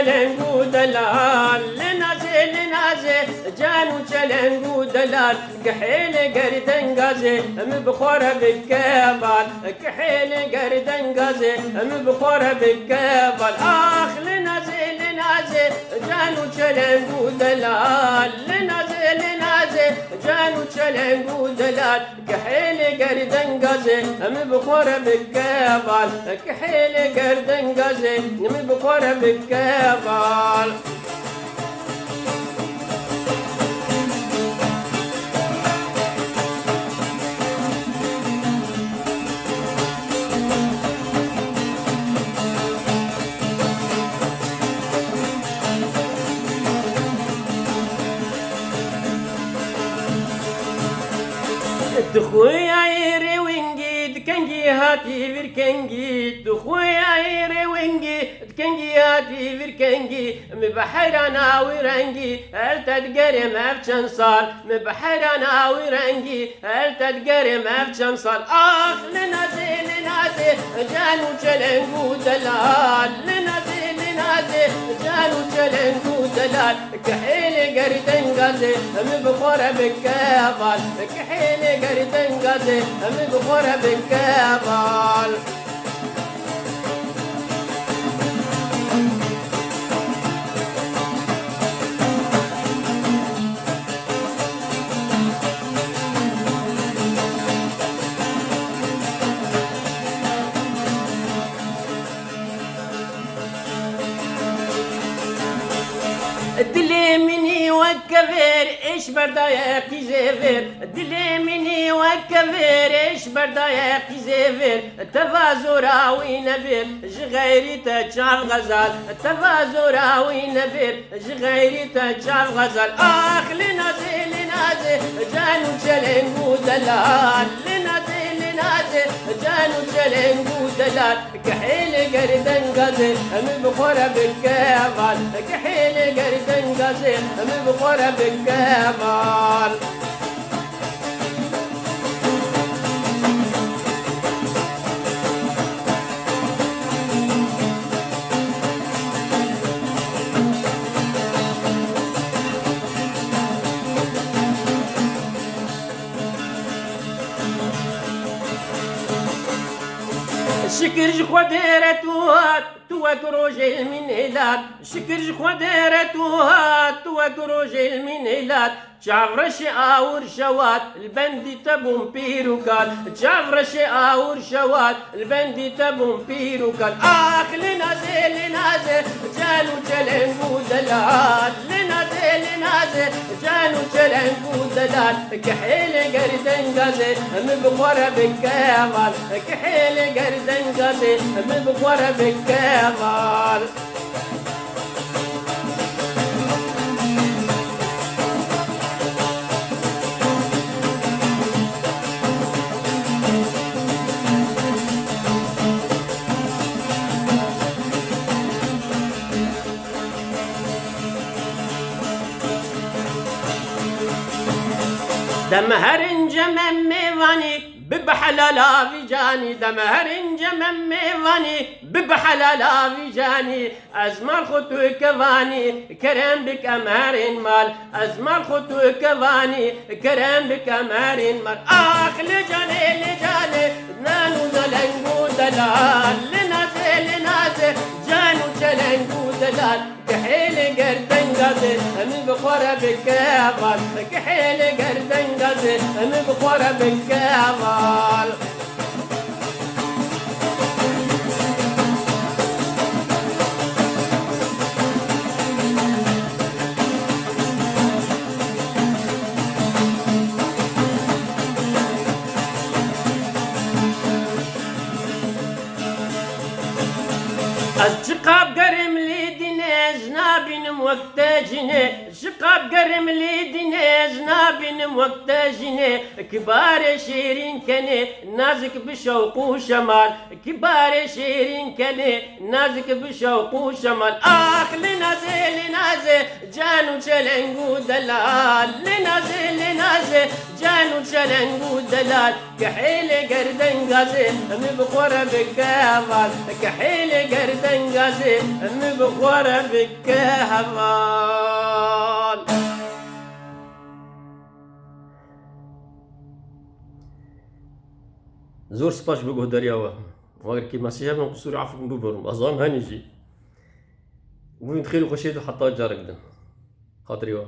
چلنگو دلال لنازه جانو چلنگو دلال كحيل قردن غازي مبخورة بالكبال كحيل قردن غازي مبخورة بالكبال آخ لنازي جانو چلنگو دلال لنازي جانو چلنگو دلال كحيل قردن غازي مبخورة بالكبال كحيل قردن غازي مبخورة بالكبال دخويا يري وينجي دكنجي هاتي فيركنجي دخويا يري وينجي دكنجي هاتي فيركنجي مبحر انا ويرنجي هل تتقري ما بشن صار مبحر انا ويرنجي هل تتقري ما بشن صار اخ لنازي جانو چلنگو دلال لنازي جانو چلنگو دلال كحيل قردن غازي مبخورة بالكبال كحيل قردن غازي مبخورة بالكبال دلي مني وكفر ايش بردايق زيفر دلي مني وكفر ايش بردايق زيفر تفازورا وينبر جغيري تشاف غزال تفازورا وينبر جغيري تشاف غزال اخ لنازي جانو چلنگو دلال لنازي جانو چلنگو دلال كحيل قردن غازي مبخورة بالكبال كحيل قردن غازي مبخورة بالكبال شكر خديرة توك روجل من هلال شكر خديرة توك روجل من هلال جافرش آور شوات البندي تبون بيروكال جافرش آور شوات البندي تبون بيروكال آخ لنازي جانو چلنگو دلال لنازي جانو چلنگو دلال كحيل قردن غازي مبخورة بالكبال كحيل قردن غازي مبخورة بالكبال دمهرنج من ميواني ببحلالا في جاني دمهرنج من ميواني ببحلالا في جاني أزمال خطو كفاني كرم بك أمهرين مال أزمال خطو كفاني كرم بك أمهرين مال آخ لجاني نانو دلنگو دلال لنازي جانو چلنگو دلال كحيل قردن غازي مبخورة بالكبال كحيل قردن غازي مبخورة بالكبال الجقاب قرم لي ديني جنابين وقت جني شقاب قرم لي ديني جنابين وقت جيني كبار شيرين كني نازك بشوق وشمال كبار شيرين كني نازك بشوق وشمال لنازل جانو تشلنقو دلال لنازل جانو تشلنقو دلال كحيل قردن غازي مبخورة بالكهفال كحيل قردن غازي مبخورة بالكهفال. زور سپاش بگو دریاوه واگر کی مسیح من قصور عفو ببرم أظن هنيجي وين تخيلوا خشيتوا حتى جارك ده خاطري